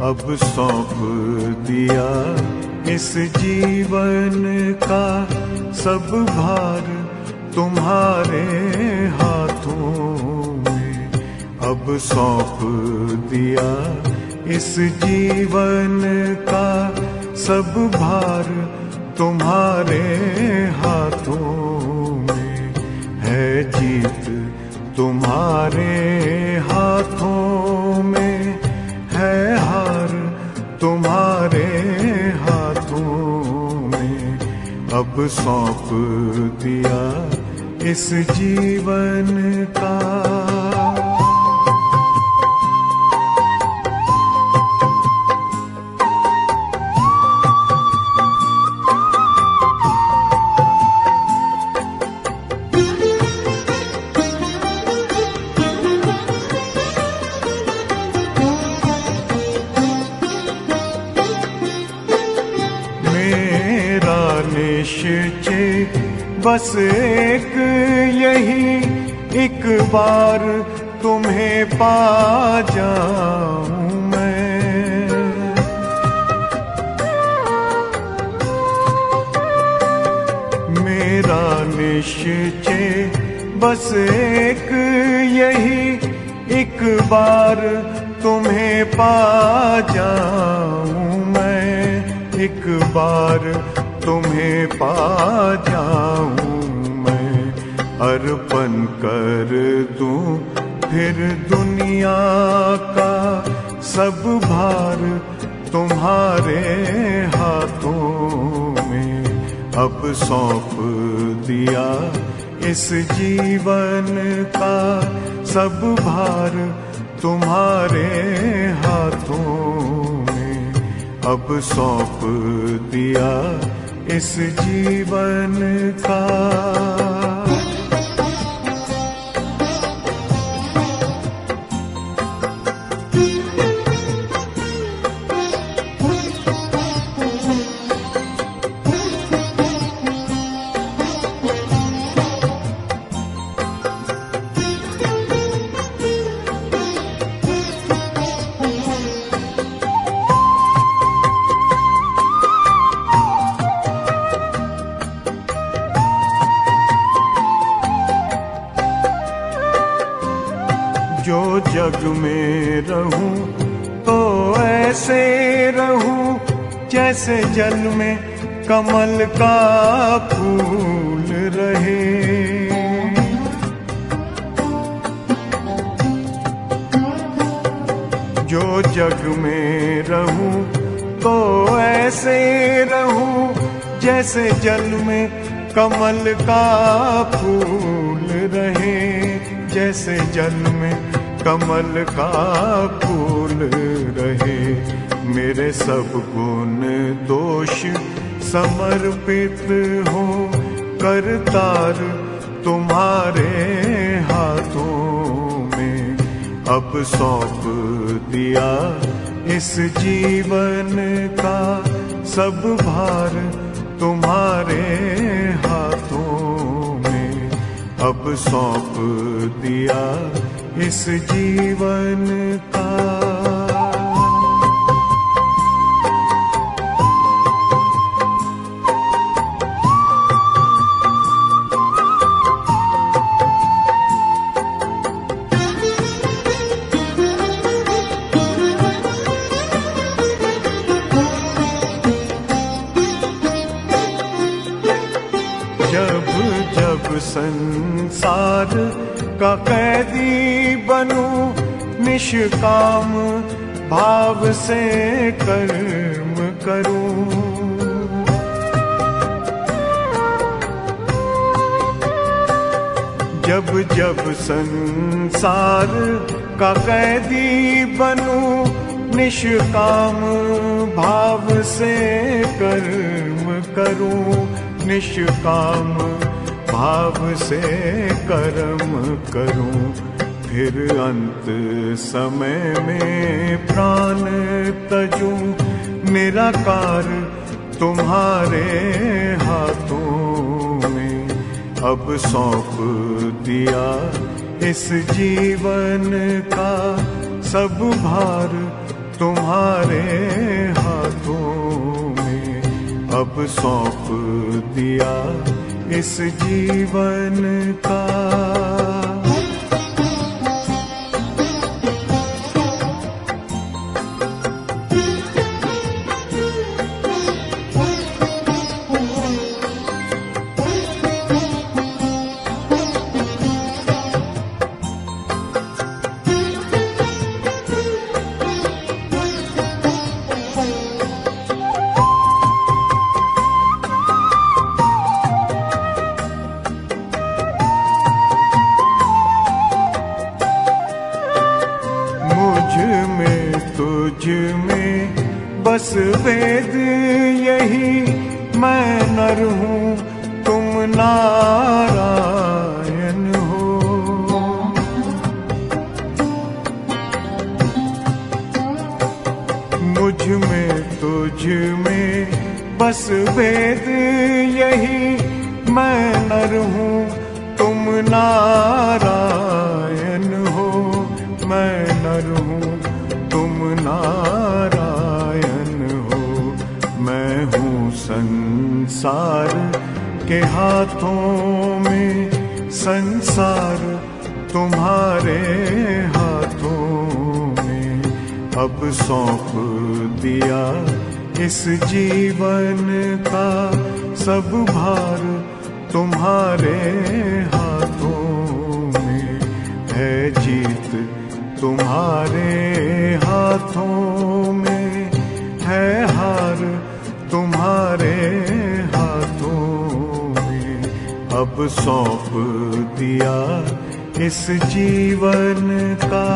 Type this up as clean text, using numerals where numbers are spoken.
अब सौंप दिया इस जीवन का सब भार तुम्हारे हाथों में। अब सौंप दिया इस जीवन का सब भार तुम्हारे हाथों में। है जीत तुम्हारे हाथों में, है हार तुम्हारे हाथों में। अब सौंप दिया इस जीवन का। निश्चय बस एक यही, एक बार तुम्हें पा जाऊं मैं। मेरा निश्चय बस एक यही, एक बार तुम्हें पा जाऊं मैं। एक बार तुम्हें पा जाऊं मैं। अर्पण कर दूं फिर दुनिया का सब भार तुम्हारे हाथों में। अब सौंप दिया इस जीवन का सब भार तुम्हारे हाथों में। अब सौंप दिया इस जीवन का। जो जग में रहूं तो ऐसे रहूं जैसे जल में कमल का फूल रहे। जो जग में रहूं तो ऐसे रहूं जैसे जल में कमल का फूल रहे। जैसे जल में कमल का फूल रहे। मेरे सब गुण दोष समर्पित हो करतार तुम्हारे हाथों में। अब सौंप दिया इस जीवन का सब भार तुम्हारे हाथों में। अब सौंप दिया इस जीवन का। जब जब संसार का कैदी बनूं निष्काम भाव से कर्म करूं। जब जब संसार का कैदी बनूं निष्काम भाव से कर्म करूं। निष्काम भाव से कर्म करूं। फिर अंत समय में प्राण तजूं निराकार तुम्हारे हाथों में। अब सौंप दिया इस जीवन का सब भार तुम्हारे हाथों में अब सौंप दिया इस जीवन का। तुझ में बस वेद यही, मैं नर हूँ तुम नारायण हो। मुझ में तुझ में बस वेद यही, मैं नर हूँ तुम नारायण हो। मैं नर हूँ तुम नारायण हो। मैं हूँ संसार के हाथों में, संसार तुम्हारे हाथों में अब सौंप दिया इस जीवन का। सब भार तुम्हारे हाथों में है, जीत तुम्हारे हाथों में है, हार तुम्हारे हाथों में अब सौंप दिया इस जीवन का।